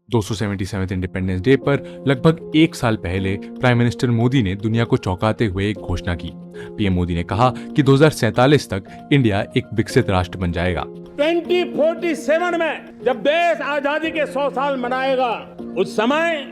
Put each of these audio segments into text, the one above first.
277वें independence day पर लगभग एक साल पहले प्राइम मिनिस्टर मोदी ने दुनिया को चौंकाते हुए एक घोषणा की। पीएम मोदी ने कहा कि 2047 तक इंडिया एक विकसित राष्ट्र बन जाएगा। 2047 में जब देश आजादी के 100 साल मनाएगा, उस समय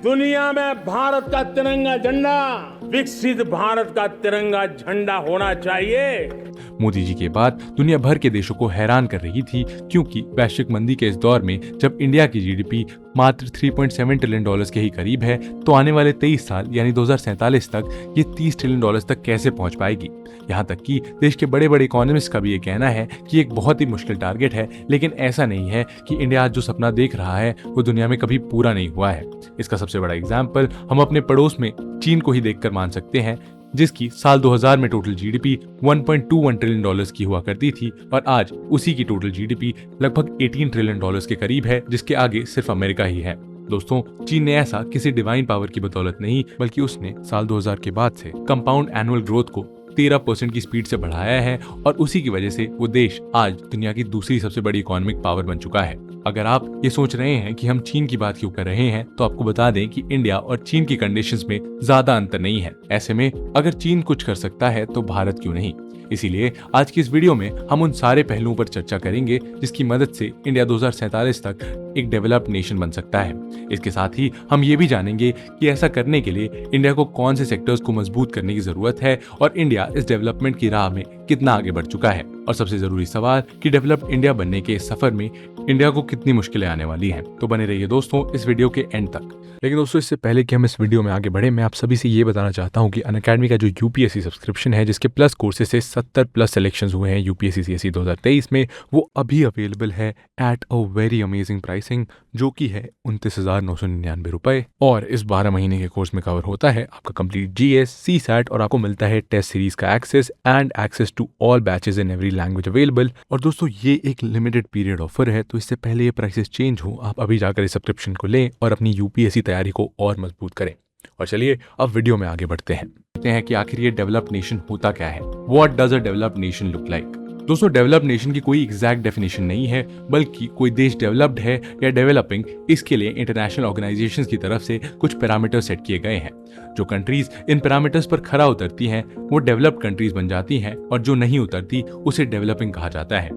दुनिया में भारत का तिरंगा झंडा विकसित भारत का तिरंगा झंडा होना चाहिए। मोदी जी के बाद दुनिया भर के देशों को हैरान कर रही थी, क्योंकि वैश्विक मंदी के इस दौर में जब इंडिया की जीडीपी मात्र 3.7 ट्रिलियन डॉलर्स के ही करीब है, तो आने वाले 23 साल यानी 2047 तक ये 30 ट्रिलियन डॉलर्स तक कैसे पहुंच पाएगी। यहाँ तक कि देश के बड़े बड़े इकोनॉमिस्ट का भी ये कहना है कि एक बहुत ही मुश्किल टारगेट है, लेकिन ऐसा नहीं है कि इंडिया आज जो सपना देख रहा है वो दुनिया में कभी पूरा नहीं हुआ है। इसका सबसे बड़ा एग्जाम्पल हम अपने पड़ोस में चीन को ही देखकर मान सकते हैं, जिसकी साल 2000 में टोटल जीडीपी 1.21 ट्रिलियन डॉलर्स की हुआ करती थी और आज उसी की टोटल जीडीपी लगभग 18 ट्रिलियन डॉलर्स के करीब है, जिसके आगे सिर्फ अमेरिका ही है। दोस्तों, चीन ने ऐसा किसी डिवाइन पावर की बदौलत नहीं, बल्कि उसने साल 2000 के बाद से कंपाउंड एनुअल ग्रोथ को 13% की स्पीड से बढ़ाया है और उसी की वजह से वो देश आज दुनिया की दूसरी सबसे बड़ी इकोनॉमिक पावर बन चुका है। अगर आप ये सोच रहे हैं कि हम चीन की बात क्यों कर रहे हैं, तो आपको बता दें कि इंडिया और चीन की कंडीशंस में ज्यादा अंतर नहीं है। ऐसे में अगर चीन कुछ कर सकता है तो भारत क्यों नहीं। इसीलिए आज की इस वीडियो में हम उन सारे पहलुओं पर चर्चा करेंगे जिसकी मदद से इंडिया 2047 तक एक डेवलप्ड नेशन बन सकता है। इसके साथ ही हम ये भी जानेंगे कि ऐसा करने के लिए इंडिया को कौन से सेक्टर्स को मजबूत करने की जरूरत है और इंडिया इस डेवलपमेंट की राह में कितना आगे बढ़ चुका है। और सबसे जरूरी सवाल कि डेवलप्ड इंडिया बनने के इस सफर में इंडिया को कितनी मुश्किलें आने वाली हैं। तो बने रहिए दोस्तों इस वीडियो के एंड तक। लेकिन दोस्तों, इससे पहले कि हम इस वीडियो में आगे बढ़े, मैं आप सभी से ये बताना चाहता हूँ कि अनअकैडमी का जो यूपीएससी सब्सक्रिप्शन है, जिसके प्लस कोर्सेज से 70+ सिलेक्शंस हुए हैं यूपीएससी सीएसई 2023 में, वो अभी अवेलेबल है at a very amazing pricing, जो कि है 29,999 रुपए। और इस 12 महीने के कोर्स में कवर होता है आपका कंप्लीट जीएस, सीसैट और आपको मिलता है टेस्ट सीरीज का access and access to all batches in every language available. और दोस्तों, ये एक लिमिटेड पीरियड ऑफर है, तो इससे पहले ये प्राइसेस चेंज हो, आप अभी जाकर इस सब्सक्रिप्शन को लें और अपनी यूपीएससी तैयारी को और मजबूत करें। और चलिए अब वीडियो में आगे बढ़ते हैं। देखते हैं कि आखिर ये डेवलप्ड नेशन होता क्या है। What does a developed nation look like. दोस्तों, डेवलप्ड नेशन की कोई एग्जैक्ट डेफिनेशन नहीं है, बल्कि कोई देश डेवलप्ड है या डेवलपिंग, इसके लिए इंटरनेशनल ऑर्गेनाइजेशंस की तरफ से कुछ पैरामीटर सेट किए गए हैं। जो कंट्रीज इन पैरामीटर्स पर खरा उतरती हैं वो डेवलप्ड कंट्रीज बन जाती हैं, और जो नहीं उतरती उसे डेवलपिंग कहा जाता है।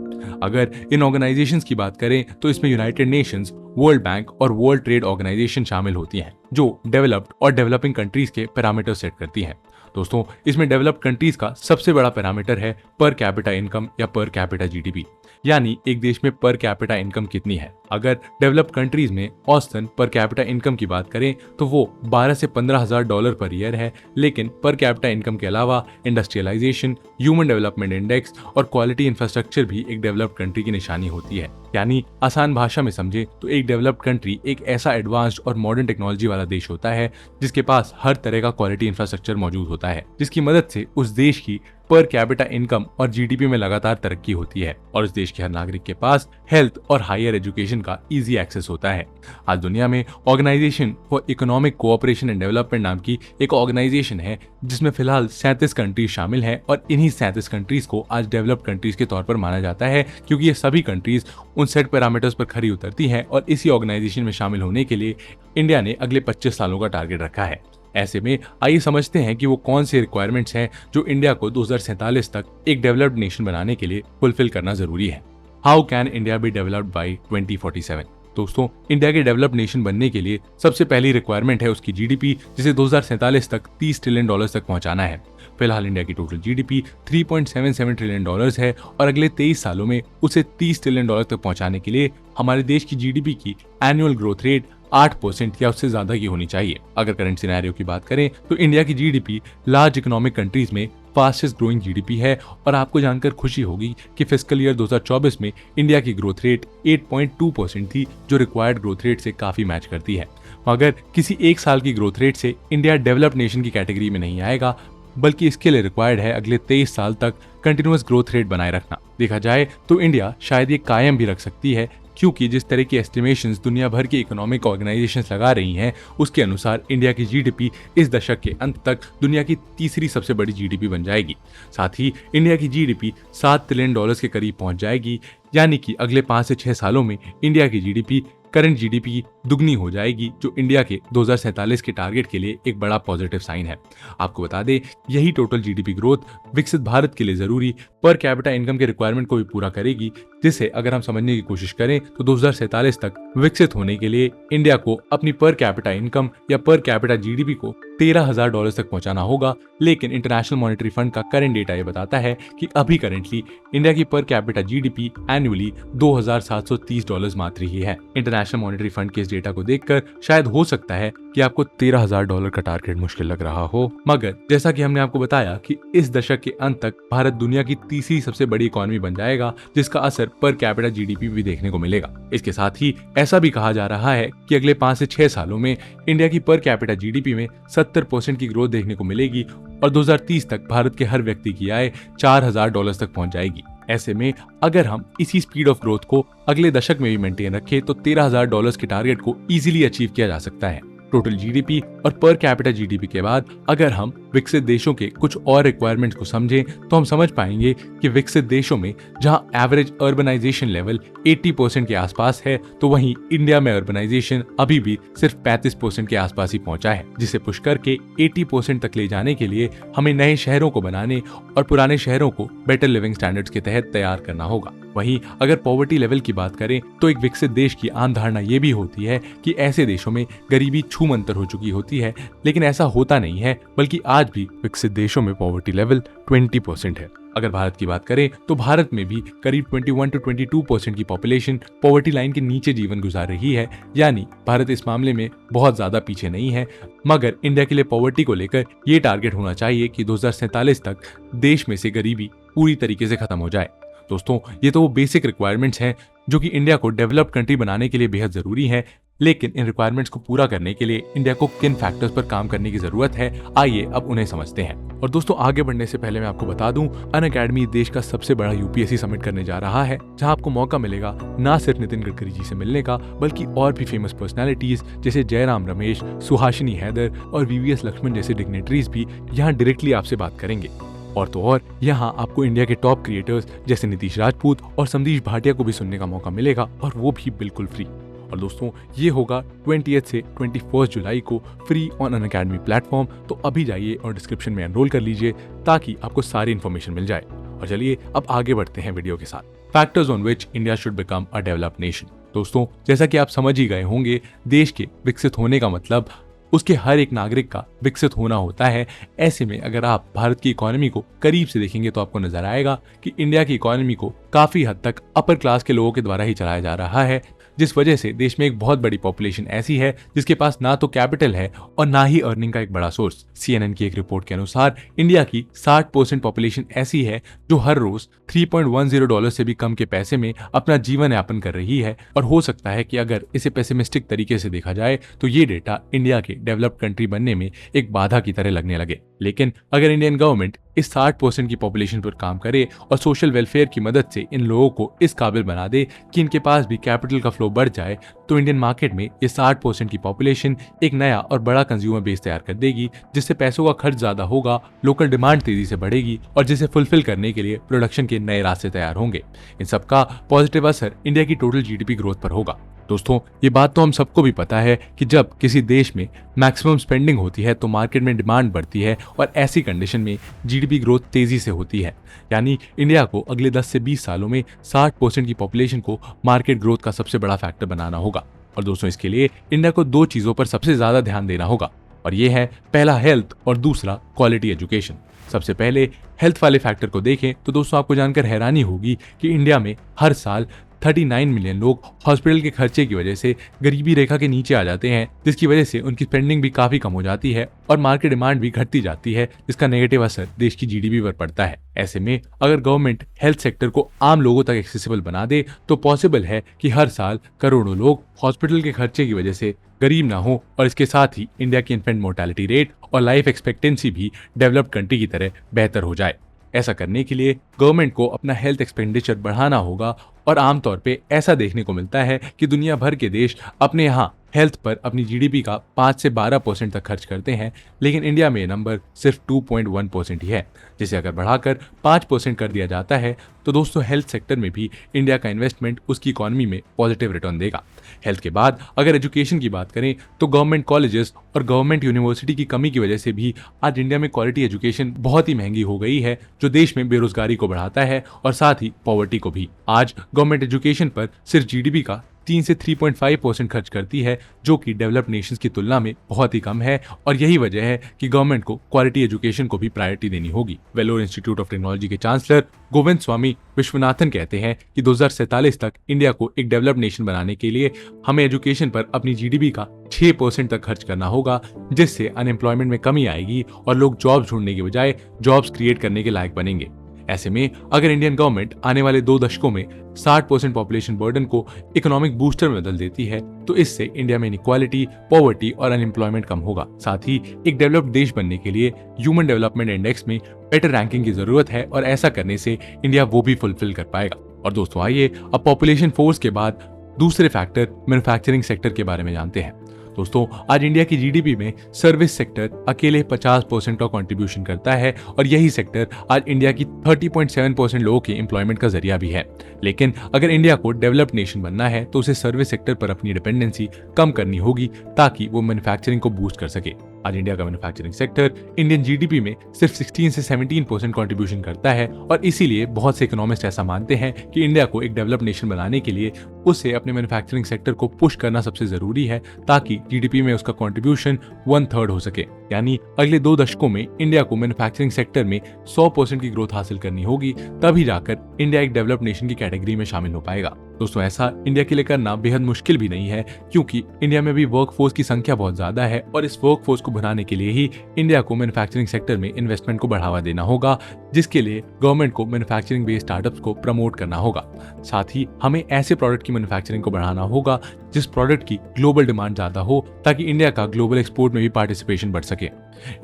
अगर इन ऑर्गेनाइजेशंस की बात करें तो इसमें यूनाइटेड नेशंस, वर्ल्ड बैंक और वर्ल्ड ट्रेड ऑर्गेनाइजेशन शामिल होती हैं, जो डेवलप्ड और डेवलपिंग कंट्रीज के पैरामीटर सेट करती हैं। दोस्तों, इसमें डेवलप्ड कंट्रीज का सबसे बड़ा पैरामीटर है पर कैपिटा इनकम या पर कैपिटा जीडीपी, यानी एक देश में पर कैपिटा इनकम कितनी है। अगर डेवलप्ड कंट्रीज में औसतन पर कैपिटा इनकम की बात करें तो वो 12 से 15,000 डॉलर पर ईयर है, लेकिन पर कैपिटा इनकम के अलावा इंडस्ट्रियलाइजेशन, ह्यूमन डेवलपमेंट इंडेक्स और क्वालिटी इंफ्रास्ट्रक्चर भी एक डेवलप्ड कंट्री की निशानी होती है। यानी आसान भाषा में समझे तो एक डेवलप्ड कंट्री एक ऐसा एडवांस्ड और मॉडर्न टेक्नोलॉजी वाला देश होता है जिसके पास हर तरह का क्वालिटी इंफ्रास्ट्रक्चर मौजूद होता है, जिसकी मदद से उस देश की पर कैपिटा इनकम और जीडीपी में लगातार तरक्की होती है और उस देश के हर नागरिक के पास हेल्थ और हायर एजुकेशन का इजी एक्सेस होता है। आज दुनिया में organisation for economic cooperation and development नाम की एक ऑर्गेनाइजेशन है, जिसमें फिलहाल 37 कंट्रीज शामिल हैं और इन्हीं 37 कंट्रीज को आज डेवलप्ड कंट्रीज के तौर पर माना जाता है, क्योंकि ये सभी कंट्रीज उन सेट पैरामीटर्स पर खरी उतरती हैं और इसी ऑर्गेनाइजेशन में शामिल होने के लिए इंडिया ने अगले 25 सालों का टारगेट रखा है। ऐसे में आइए समझते हैं कि वो कौन से रिक्वायरमेंट्स हैं जो इंडिया को 2047 तक एक डेवलप्ड नेशन बनाने के लिए फुलफिल करना जरूरी है। How can India be developed by 2047। दोस्तों, इंडिया के डेवलप्ड नेशन बनने के लिए सबसे पहली रिक्वायरमेंट है उसकी जीडीपी, जिसे 2047 तक 30 ट्रिलियन डॉलर्स तक पहुंचाना है। फिलहाल इंडिया की टोटल जीडीपी 3.77 ट्रिलियन डॉलर्स है और अगले 23 सालों में उसे 30 ट्रिलियन डॉलर तक पहुंचाने के लिए हमारे देश की जीडीपी की एनुअल ग्रोथ रेट 8% या उससे ज्यादा की होनी चाहिए। अगर करंट सिनेरियो की बात करें तो इंडिया की जीडीपी लार्ज इकोनॉमिक कंट्रीज में फास्टेस्ट ग्रोइंग जीडीपी है और आपको जानकर खुशी होगी कि फिस्कल ईयर 2024 में इंडिया की ग्रोथ रेट 8.2% थी, जो रिक्वायर्ड ग्रोथ रेट से काफी मैच करती है। मगर किसी एक साल की ग्रोथ रेट से इंडिया डेवलप्ड नेशन की कैटेगरी में नहीं आएगा, बल्कि इसके लिए रिक्वायर्ड है अगले 23 साल तक कंटिन्यूअस ग्रोथ रेट बनाए रखना। देखा जाए तो इंडिया शायद ये कायम भी रख सकती है, क्योंकि जिस तरह की एस्टिमेशंस दुनिया भर की इकोनॉमिक ऑर्गेनाइजेशंस लगा रही हैं, उसके अनुसार इंडिया की जीडीपी इस दशक के अंत तक दुनिया की तीसरी सबसे बड़ी जीडीपी बन जाएगी। साथ ही इंडिया की जीडीपी 7 ट्रिलियन डॉलर्स के करीब पहुंच जाएगी, यानी कि अगले 5 से 6 सालों में इंडिया की जीडीपी करंट जीडीपी दुगनी हो जाएगी, जो इंडिया के 2047 के टारगेट के लिए एक बड़ा पॉजिटिव साइन है। आपको बता दें, यही टोटल जीडीपी ग्रोथ विकसित भारत के लिए जरूरी पर कैपिटा इनकम के रिक्वायरमेंट को भी पूरा करेगी, जिसे अगर हम समझने की कोशिश करें तो 2047 तक विकसित होने के लिए इंडिया को अपनी पर कैपिटा इनकम या पर कैपिटा जीडीपी को $13,000 तक पहुंचाना होगा। लेकिन इंटरनेशनल मॉनेटरी फंड का करंट डेटा ये बताता है कि अभी करंटली इंडिया की पर कैपिटा जीडीपी एनुअली $2,730 मात्र ही है। इंटरनेशनल मॉनेटरी फंड के इस डेटा को देखकर शायद हो सकता है कि आपको $13,000 का टारगेट मुश्किल लग रहा हो, मगर जैसा कि हमने आपको बताया कि इस दशक के अंत तक भारत दुनिया की तीसरी सबसे बड़ी इकोनॉमी बन जाएगा, जिसका असर पर कैपिटा जीडीपी भी देखने को मिलेगा। इसके साथ ही ऐसा भी कहा जा रहा है कि अगले 5 से 6 सालों में इंडिया की पर कैपिटा जीडीपी में 70% की ग्रोथ देखने को मिलेगी और 2030 तक भारत के हर व्यक्ति की आय $4,000 तक पहुंच जाएगी। ऐसे में अगर हम इसी स्पीड ऑफ ग्रोथ को अगले दशक में भी मेंटेन रखें तो $13,000 के टारगेट को इजीली अचीव किया जा सकता है। टोटल जीडीपी और पर कैपिटा जीडीपी के बाद अगर हम विकसित देशों के कुछ और रिक्वायरमेंट्स को समझें तो हम समझ पाएंगे कि विकसित देशों में जहां एवरेज अर्बनाइजेशन लेवल 80% के आसपास है, तो वहीं इंडिया में अर्बनाइजेशन अभी भी सिर्फ 35% के आसपास ही पहुंचा है, जिसे पुश करके 80% तक ले जाने के लिए हमें नए शहरों को बनाने और पुराने शहरों को बेटर लिविंग स्टैंडर्ड्स के तहत तैयार करना होगा। वहीं अगर पॉवर्टी लेवल की बात करें तो एक विकसित देश की आम धारणा ये भी होती है कि ऐसे देशों में गरीबी छूमंतर हो चुकी होती है, लेकिन ऐसा होता नहीं है, बल्कि आज भी विकसित देशों में पॉवर्टी लेवल 20% है। अगर भारत की बात करें तो भारत में भी करीब 21 से 22% की पॉपुलेशन पॉवर्टी लाइन के नीचे जीवन गुजार रही है, यानी भारत इस मामले में बहुत ज्यादा पीछे नहीं है। मगर इंडिया के लिए पॉवर्टी को लेकर ये टारगेट होना चाहिए कि 2047 तक देश में से गरीबी पूरी तरीके से खत्म हो जाए। दोस्तों, ये तो वो बेसिक रिक्वायरमेंट्स हैं जो कि इंडिया को डेवलप्ड कंट्री बनाने के लिए बेहद जरूरी है, लेकिन इन रिक्वायरमेंट्स को पूरा करने के लिए इंडिया को किन फैक्टर्स पर काम करने की जरूरत है, आइए अब उन्हें समझते हैं। और दोस्तों, आगे बढ़ने से पहले मैं आपको बता दूं, अनअकैडमी देश का सबसे बड़ा यूपीएससी समिट करने जा रहा है, जहां आपको मौका मिलेगा ना सिर्फ नितिन गडकरी जी से मिलने का, बल्कि और भी फेमस पर्सनैलिटीज जैसे जयराम रमेश, सुहासिनी हैदर और वीवीएस लक्ष्मण जैसे डिग्नेटरीज भी यहाँ डायरेक्टली आपसे बात करेंगे। और तो और यहाँ आपको इंडिया के टॉप क्रिएटर्स जैसे नीतीश राजपूत और समदीश भाटिया को भी सुनने का मौका मिलेगा, और वो भी बिल्कुल फ्री। और दोस्तों, ये होगा 20 से 21 जुलाई को फ्री ऑन अनअकैडमी प्लेटफॉर्म। तो अभी जाइए और डिस्क्रिप्शन में एनरोल कर लीजिए ताकि आपको सारी इन्फॉर्मेशन मिल जाए। और चलिए अब आगे बढ़ते हैं वीडियो के साथ। Factors on which India should become a developed nation. दोस्तों, जैसा कि आप समझ ही गए होंगे, देश के विकसित होने का मतलब उसके हर एक नागरिक का विकसित होना होता है। ऐसे में अगर आप भारत की इकोनॉमी को करीब से देखेंगे तो आपको नजर आएगा कि इंडिया की इकोनॉमी को काफी हद तक अपर क्लास के लोगों के द्वारा ही चलाया जा रहा है, जिस वजह से देश में एक बहुत बड़ी पॉपुलेशन ऐसी है जिसके पास ना तो कैपिटल है और ना ही अर्निंग का एक बड़ा सोर्स। CNN की एक रिपोर्ट के अनुसार इंडिया की 60% पॉपुलेशन ऐसी है जो हर रोज $3.10 से भी कम के पैसे में अपना जीवन यापन कर रही है। और हो सकता है कि अगर इसे पेसिमिस्टिक तरीके से देखा जाए तो ये डेटा इंडिया के डेवलप्ड कंट्री बनने में एक बाधा की तरह लगने लगे। लेकिन अगर इंडियन गवर्नमेंट इस 60% की पॉपुलेशन पर काम करे और सोशल वेलफेयर की मदद से इन लोगों को इस काबिल बना दे कि इनके पास भी कैपिटल का फ्लो बढ़ जाए, तो इंडियन मार्केट में ये 60% की पॉपुलेशन एक नया और बड़ा कंज्यूमर बेस तैयार कर देगी, जिससे पैसों का खर्च ज्यादा होगा, लोकल डिमांड तेजी से बढ़ेगी और जिसे फुलफिल करने के लिए प्रोडक्शन के नए रास्ते तैयार होंगे। इन सबका पॉजिटिव असर इंडिया की टोटल जीडीपी ग्रोथ पर होगा। दोस्तों, ये बात तो हम सबको भी पता है कि जब किसी देश में मैक्सिमम स्पेंडिंग होती है तो मार्केट में डिमांड बढ़ती है और ऐसी कंडीशन में जीडीपी ग्रोथ तेजी से होती है। यानी इंडिया को अगले 10 से 20 सालों में 60% की पॉपुलेशन को मार्केट ग्रोथ का सबसे बड़ा फैक्टर बनाना होगा। और दोस्तों, इसके लिए इंडिया को 2 चीजों पर सबसे ज्यादा ध्यान देना होगा, और ये है पहला हेल्थ और दूसरा क्वालिटी एजुकेशन। सबसे पहले हेल्थ वाले फैक्टर को देखें तो दोस्तों, आपको जानकर हैरानी होगी कि इंडिया में हर साल 39 मिलियन लोग हॉस्पिटल के खर्चे की वजह से गरीबी रेखा के नीचे आ जाते हैं, जिसकी वजह से उनकी स्पेंडिंग भी काफी कम हो जाती है और मार्केट डिमांड भी घटती जाती है, जिसका नेगेटिव असर देश की जीडीपी पर पड़ता है। ऐसे में अगर गवर्नमेंट हेल्थ सेक्टर को आम लोगों तक एक्सेसिबल बना दे तो पॉसिबल है कि हर साल करोड़ों लोग हॉस्पिटल के खर्चे की वजह से गरीब ना हो, और इसके साथ ही इंडिया की इन्फेंट मोर्टेलिटी रेट और लाइफ एक्सपेक्टेंसी भी डेवलप्ड कंट्री की तरह बेहतर हो जाए। ऐसा करने के लिए गवर्नमेंट को अपना हेल्थ एक्सपेंडिचर बढ़ाना होगा, और आमतौर पे ऐसा देखने को मिलता है कि दुनिया भर के देश अपने यहाँ हेल्थ पर अपनी जीडीपी का 5 से 12% तक खर्च करते हैं, लेकिन इंडिया में ये नंबर सिर्फ 2.1% ही है, जिसे अगर बढ़ाकर 5% कर दिया जाता है तो दोस्तों हेल्थ सेक्टर में भी इंडिया का इन्वेस्टमेंट उसकी इकोनॉमी में पॉजिटिव रिटर्न देगा। हेल्थ के बाद अगर एजुकेशन की बात करें तो गवर्नमेंट कॉलेजेस और गवर्नमेंट यूनिवर्सिटी की कमी की वजह से भी आज इंडिया में क्वालिटी एजुकेशन बहुत ही महंगी हो गई है, जो देश में बेरोजगारी को बढ़ाता है और साथ ही पॉवर्टी को भी। आज गवर्नमेंट एजुकेशन पर सिर्फ जीडीपी का 3 से 3.5% खर्च करती है, जो कि डेवलप्ड नेशंस की तुलना में बहुत ही कम है, और यही वजह है कि गवर्नमेंट को क्वालिटी एजुकेशन को भी प्रायोरिटी देनी होगी। वेलोर इंस्टीट्यूट ऑफ टेक्नोलॉजी के चांसलर गोविंद स्वामी विश्वनाथन कहते हैं कि 2047 तक इंडिया को एक डेवलप्ड नेशन बनाने के लिए हमें एजुकेशन पर अपनी जीडीपी का 6% तक खर्च करना होगा, जिससे अनएम्प्लॉयमेंट में कमी आएगी और लोग जॉब ढूंढने के बजाय जॉब्स क्रिएट करने के लायक बनेंगे। ऐसे में अगर इंडियन गवर्नमेंट आने वाले 2 दशकों में 60% पॉपुलेशन बर्डन को इकोनॉमिक बूस्टर में बदल देती है तो इससे इंडिया में इनइक्वालिटी, पॉवर्टी और अनएम्प्लॉयमेंट कम होगा। साथ ही एक डेवलप्ड देश बनने के लिए ह्यूमन डेवलपमेंट इंडेक्स में बेटर रैंकिंग की जरूरत है, और ऐसा करने से इंडिया वो भी फुलफिल कर पाएगा। और दोस्तों आइए अब पॉपुलेशन फोर्स के बाद दूसरे फैक्टर मैन्युफैक्चरिंग सेक्टर के बारे में जानते हैं। दोस्तों आज इंडिया की जीडीपी में सर्विस सेक्टर अकेले 50% का कंट्रीब्यूशन करता है, और यही सेक्टर आज इंडिया की 30.7% लोगों के एम्प्लॉयमेंट का जरिया भी है। लेकिन अगर इंडिया को डेवलप्ड नेशन बनना है तो उसे सर्विस सेक्टर पर अपनी डिपेंडेंसी कम करनी होगी ताकि वो मैन्युफैक्चरिंग को बूस्ट कर सके। आज इंडिया का मैन्युफैक्चरिंग सेक्टर इंडियन जीडीपी में सिर्फ 16 से 17% कंट्रीब्यूशन करता है, और इसीलिए बहुत से इकोनॉमिस्ट ऐसा मानते हैं कि इंडिया को एक डेवलप्ड नेशन बनाने के लिए उसे अपने मैन्युफैक्चरिंग सेक्टर को पुश करना सबसे जरूरी है, ताकि जीडीपी में उसका कंट्रीब्यूशन 1/3 हो सके। यानी अगले 2 दशकों में इंडिया को मैन्युफैक्चरिंग सेक्टर में 100% की ग्रोथ हासिल करनी होगी, तभी जाकर इंडिया एक डेवलप्ड नेशन की कैटेगरी में शामिल हो पाएगा। दोस्तों ऐसा इंडिया के लिए करना बेहद मुश्किल भी नहीं है, क्योंकि इंडिया में भी वर्कफोर्स की संख्या बहुत ज्यादा है, और इस वर्कफोर्स को बनाने के लिए ही इंडिया को मैन्युफैक्चरिंग सेक्टर में इन्वेस्टमेंट को बढ़ावा देना होगा, जिसके लिए गवर्नमेंट को मैन्युफैक्चरिंग बेस्ड स्टार्टअप्स को प्रमोट करना होगा। साथ ही हमें ऐसे प्रोडक्ट की मैन्युफैक्चरिंग को बढ़ाना होगा जिस प्रोडक्ट की ग्लोबल डिमांड ज्यादा हो, ताकि इंडिया का ग्लोबल एक्सपोर्ट में भी पार्टिसिपेशन बढ़ सके।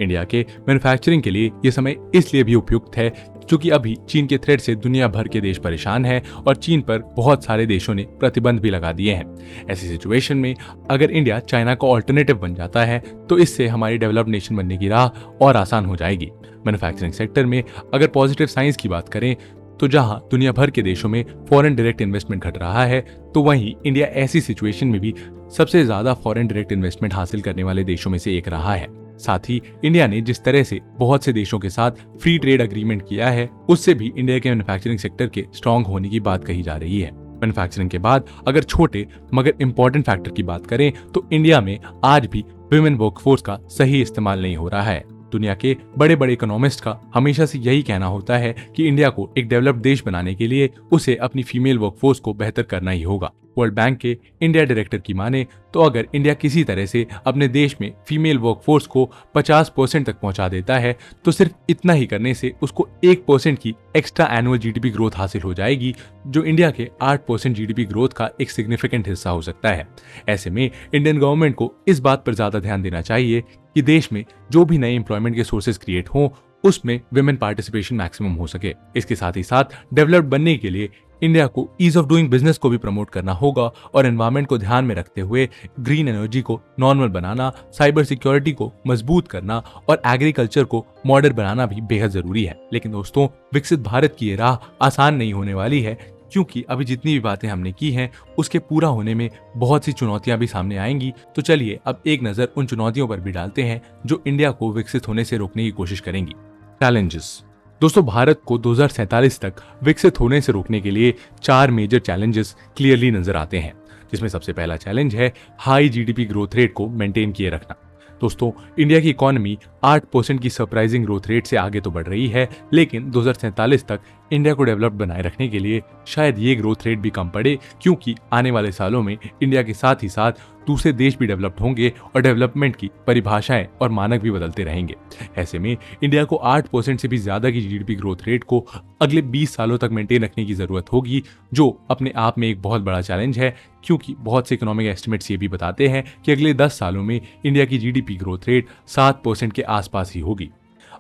इंडिया के मैन्युफैक्चरिंग के लिए ये समय इसलिए भी उपयुक्त है क्योंकि अभी चीन के थ्रेट से दुनिया भर के देश परेशान हैं, और चीन पर बहुत सारे देशों ने प्रतिबंध भी लगा दिए हैं। ऐसी सिचुएशन में अगर इंडिया चाइना का ऑल्टरनेटिव बन जाता है तो इससे हमारी डेवलप्ड नेशन बनने की राह और आसान हो जाएगी। मैन्युफैक्चरिंग सेक्टर में अगर पॉजिटिव साइंस की बात करें तो जहां दुनिया भर के देशों में फॉरेन डायरेक्ट इन्वेस्टमेंट घट रहा है, तो वहीं इंडिया ऐसी सिचुएशन में भी सबसे ज्यादा फॉरेन डायरेक्ट इन्वेस्टमेंट हासिल करने वाले देशों में से एक रहा है। साथ ही इंडिया ने जिस तरह से बहुत से देशों के साथ फ्री ट्रेड एग्रीमेंट किया है, उससे भी इंडिया के मैन्युफैक्चरिंग सेक्टर के स्ट्रांग होने की बात कही जा रही है। मैन्युफैक्चरिंग के बाद अगर छोटे मगर इंपॉर्टेंट फैक्टर की बात करें तो इंडिया में आज भी विमेन वर्कफोर्स का सही इस्तेमाल नहीं हो रहा है। दुनिया के बड़े बड़े इकोनॉमिस्ट का हमेशा से यही कहना होता है कि इंडिया को एक डेवलप्ड देश बनाने के लिए उसे अपनी फीमेल वर्कफोर्स को बेहतर करना ही होगा। वर्ल्ड बैंक के इंडिया डायरेक्टर की माने तो अगर इंडिया किसी तरह से अपने देश में फीमेल वर्कफोर्स को 50% तक पहुंचा देता है तो सिर्फ इतना ही करने से उसको 1% की एक्स्ट्रा एनुअल जीडीपी ग्रोथ हासिल हो जाएगी, जो इंडिया के 8% जीडीपी ग्रोथ का एक सिग्निफिकेंट हिस्सा हो सकता है। ऐसे में इंडियन गवर्नमेंट को इस बात पर ज्यादा ध्यान देना चाहिए कि देश में जो भी नए एम्प्लॉयमेंट के सोर्सेज क्रिएट हों उसमें विमेन पार्टिसिपेशन मैक्सिमम हो सके। इसके साथ ही साथ डेवलप्ड बनने के लिए इंडिया को ईज ऑफ डूइंग बिजनेस को भी प्रमोट करना होगा, और एनवायरमेंट को ध्यान में रखते हुए ग्रीन एनर्जी को नॉर्मल बनाना, साइबर सिक्योरिटी को मजबूत करना और एग्रीकल्चर को मॉडर्न बनाना भी बेहद जरूरी है। लेकिन दोस्तों विकसित भारत की ये राह आसान नहीं होने वाली है, क्योंकि अभी जितनी भी बातें हमने की हैं उसके पूरा होने में बहुत सी चुनौतियां भी सामने आएंगी। तो चलिए अब एक नजर उन चुनौतियों पर भी डालते हैं जो इंडिया को विकसित होने से रोकने की कोशिश करेंगी। चैलेंजेस। दोस्तों भारत को 2047 तक विकसित होने से रोकने के लिए 4 मेजर चैलेंजेस क्लियरली नजर आते हैं, जिसमें सबसे पहला चैलेंज है हाई जीडीपी ग्रोथ रेट को मेंटेन किए रखना। दोस्तों इंडिया की इकोनॉमी 8% की सरप्राइजिंग ग्रोथ रेट से आगे तो बढ़ रही है, लेकिन 2047 तक इंडिया को डेवलप्ड बनाए रखने के लिए शायद ये ग्रोथ रेट भी कम पड़े, क्योंकि आने वाले सालों में इंडिया के साथ ही साथ दूसरे देश भी डेवलप्ड होंगे और डेवलपमेंट की परिभाषाएं और मानक भी बदलते रहेंगे। ऐसे में इंडिया को 8% से भी ज्यादा की जीडीपी ग्रोथ रेट को अगले 20 सालों तक मेंटेन रखने की जरूरत होगी, जो अपने आप में एक बहुत बड़ा चैलेंज है, क्योंकि बहुत से इकोनॉमिक एस्टिमेट्स ये भी बताते हैं कि अगले 10 सालों में इंडिया की जीडीपी ग्रोथ रेट 7% के आसपास ही होगी।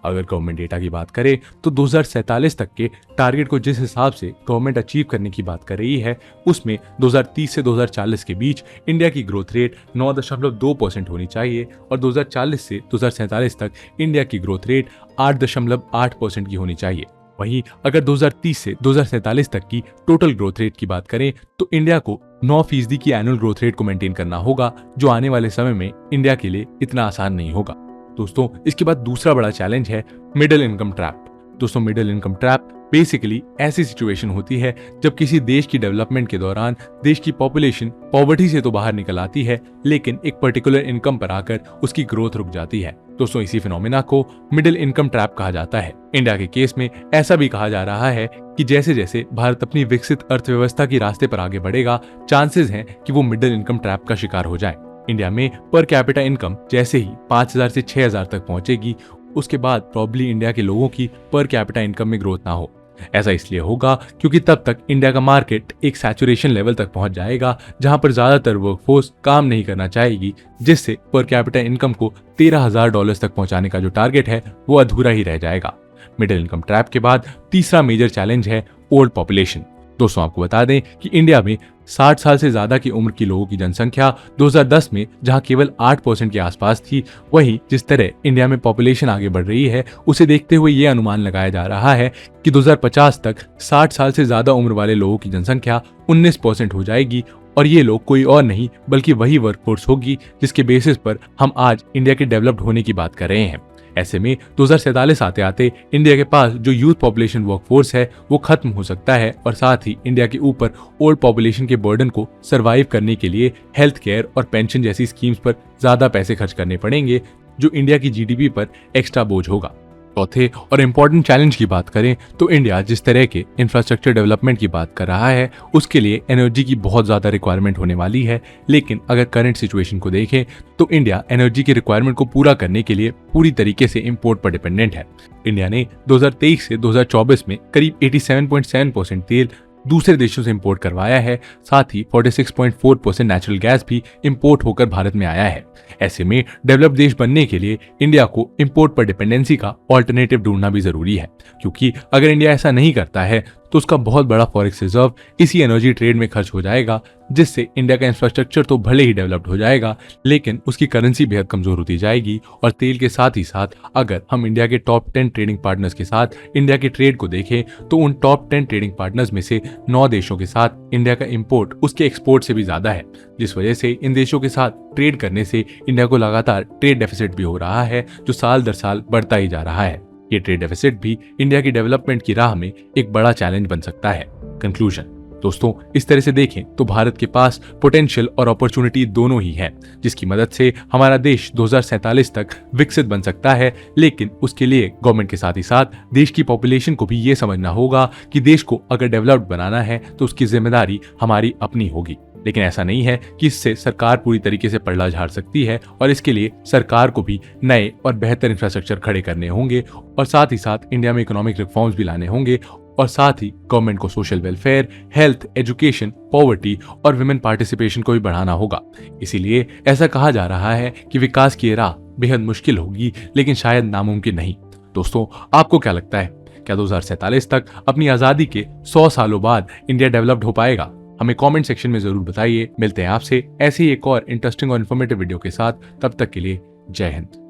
अगर गवर्नमेंट डेटा की बात करें तो 2047 तक के टारगेट को जिस हिसाब से गवर्नमेंट अचीव करने की बात कर रही है, उसमें 2030 से 2040 के बीच इंडिया की ग्रोथ रेट 9.2% होनी चाहिए और 2040 से 2047 तक इंडिया की ग्रोथ रेट 8.8% की होनी चाहिए। वहीं अगर 2030 से 2047 तक की टोटल ग्रोथ रेट की बात करें तो इंडिया को 9% की एनुअल ग्रोथ रेट को मेंटेन करना होगा, जो आने वाले समय में इंडिया के लिए इतना आसान नहीं होगा। दोस्तों, इसके बाद दूसरा बड़ा चैलेंज है मिडिल इनकम ट्रैप। दोस्तों, मिडिल इनकम ट्रैप बेसिकली ऐसी सिचुएशन होती है जब किसी देश की डेवलपमेंट के दौरान देश की पॉपुलेशन पॉवर्टी से तो बाहर निकल आती है, लेकिन एक पर्टिकुलर इनकम पर आकर उसकी ग्रोथ रुक जाती है। दोस्तों, इसी फिनोमिना को मिडिल इनकम ट्रैप कहा जाता है। इंडिया के केस में ऐसा भी कहा जा रहा है कि जैसे जैसे भारत अपनी विकसित अर्थव्यवस्था की रास्ते पर आगे बढ़ेगा, चांसेस हैं कि वो मिडिल इनकम ट्रैप का शिकार हो जाए। इंडिया में पर कैपिटा इनकम जैसे ही 5,000 से 6,000 तक पहुंचेगी, उसके बाद प्रॉब्ली इंडिया के लोगों की पर कैपिटा इनकम में ग्रोथ ना हो। ऐसा इसलिए होगा क्योंकि तब तक इंडिया का मार्केट एक सैचुरेशन लेवल तक पहुंच जाएगा जहां पर ज्यादातर वर्कफोर्स काम नहीं करना चाहेगी, जिससे पर कैपिटा इनकम को $13,000 तक पहुंचाने का जो टारगेट है वो अधूरा ही रह जाएगा। मिडिल इनकम ट्रैप के बाद तीसरा मेजर चैलेंज है ओल्ड पॉपुलेशन। दोस्तों, आपको बता दें कि इंडिया में 60 साल से ज्यादा की उम्र की लोगों की जनसंख्या 2010 में जहां केवल 8% के आसपास थी, वहीं जिस तरह इंडिया में पॉपुलेशन आगे बढ़ रही है उसे देखते हुए ये अनुमान लगाया जा रहा है कि 2050 तक 60 साल से ज्यादा उम्र वाले लोगों की जनसंख्या 19% हो जाएगी और ये लोग कोई और नहीं बल्कि वही वर्कफोर्स होगी जिसके बेसिस पर हम आज इंडिया के डेवलप्ड होने की बात कर रहे हैं। ऐसे में 2047 आते आते इंडिया के पास जो यूथ पॉपुलेशन वर्कफोर्स है वो खत्म हो सकता है और साथ ही इंडिया के ऊपर ओल्ड पॉपुलेशन के बर्डन को सरवाइव करने के लिए हेल्थ केयर और पेंशन जैसी स्कीम्स पर ज्यादा पैसे खर्च करने पड़ेंगे, जो इंडिया की जीडीपी पर एक्स्ट्रा बोझ होगा। चौथे और इम्पोर्टेंट चैलेंज की बात करें तो इंडिया जिस तरह के इंफ्रास्ट्रक्चर डेवलपमेंट की बात कर रहा है उसके लिए एनर्जी की बहुत ज्यादा रिक्वायरमेंट होने वाली है, लेकिन अगर करंट सिचुएशन को देखें तो इंडिया एनर्जी की रिक्वायरमेंट को पूरा करने के लिए पूरी तरीके से इंपोर्ट पर डिपेंडेंट है। इंडिया ने 2023 से 2024 में करीब 87.7% तेल दूसरे देशों से इंपोर्ट करवाया है, साथ ही 46.4% नेचुरल गैस भी इंपोर्ट होकर भारत में आया है। ऐसे में डेवलप्ड देश बनने के लिए इंडिया को इंपोर्ट पर डिपेंडेंसी का ऑल्टरनेटिव ढूंढना भी जरूरी है, क्योंकि अगर इंडिया ऐसा नहीं करता है तो उसका बहुत बड़ा फॉरेक्स रिजर्व इसी एनर्जी ट्रेड में खर्च हो जाएगा, जिससे इंडिया का इंफ्रास्ट्रक्चर तो भले ही डेवलप्ड हो जाएगा लेकिन उसकी करेंसी बेहद कमजोर होती जाएगी। और तेल के साथ ही साथ अगर हम इंडिया के टॉप 10 ट्रेडिंग पार्टनर्स के साथ इंडिया के ट्रेड को देखें तो उन टॉप 10 ट्रेडिंग पार्टनर्स में से 9 देशों के साथ इंडिया का इंपोर्ट उसके एक्सपोर्ट से भी ज्यादा है, जिस वजह से इन देशों के साथ ट्रेड करने से इंडिया को लगातार ट्रेड डेफिसिट भी हो रहा है, जो साल दर साल बढ़ता ही जा रहा है। ये ट्रेड डेफिसिट भी इंडिया की डेवलपमेंट की राह में एक बड़ा चैलेंज बन सकता है। कंक्लूजन दोस्तों, इस तरह से देखें तो भारत के पास पोटेंशियल और अपॉर्चुनिटी दोनों ही है, जिसकी मदद से हमारा देश 2047 तक विकसित बन सकता है। लेकिन उसके लिए गवर्नमेंट के साथ ही साथ देश की पॉपुलेशन को भी ये समझना होगा कि देश को अगर डेवलप्ड बनाना है तो उसकी जिम्मेदारी हमारी अपनी होगी। लेकिन ऐसा नहीं है कि इससे सरकार पूरी तरीके से पलड़ा झाड़ सकती है, और इसके लिए सरकार को भी नए और बेहतर इंफ्रास्ट्रक्चर खड़े करने होंगे और साथ ही साथ इंडिया में इकोनॉमिक रिफॉर्म्स भी लाने होंगे, और साथ ही गवर्नमेंट को social welfare, health, education, poverty और विमेन पार्टिसिपेशन को भी बढ़ाना होगा। इसीलिए ऐसा कहा जा रहा है कि विकास की राह बेहद मुश्किल होगी लेकिन शायद नामुमकिन नहीं। दोस्तों, आपको क्या लगता है, क्या 2047 तक अपनी आजादी के 100 सालों बाद इंडिया डेवलप्ड हो पाएगा? हमें कमेंट सेक्शन में जरूर बताइए। मिलते हैं आपसे ऐसे ही एक और इंटरेस्टिंग और इन्फॉर्मेटिव वीडियो के साथ, तब तक के लिए जय हिंद।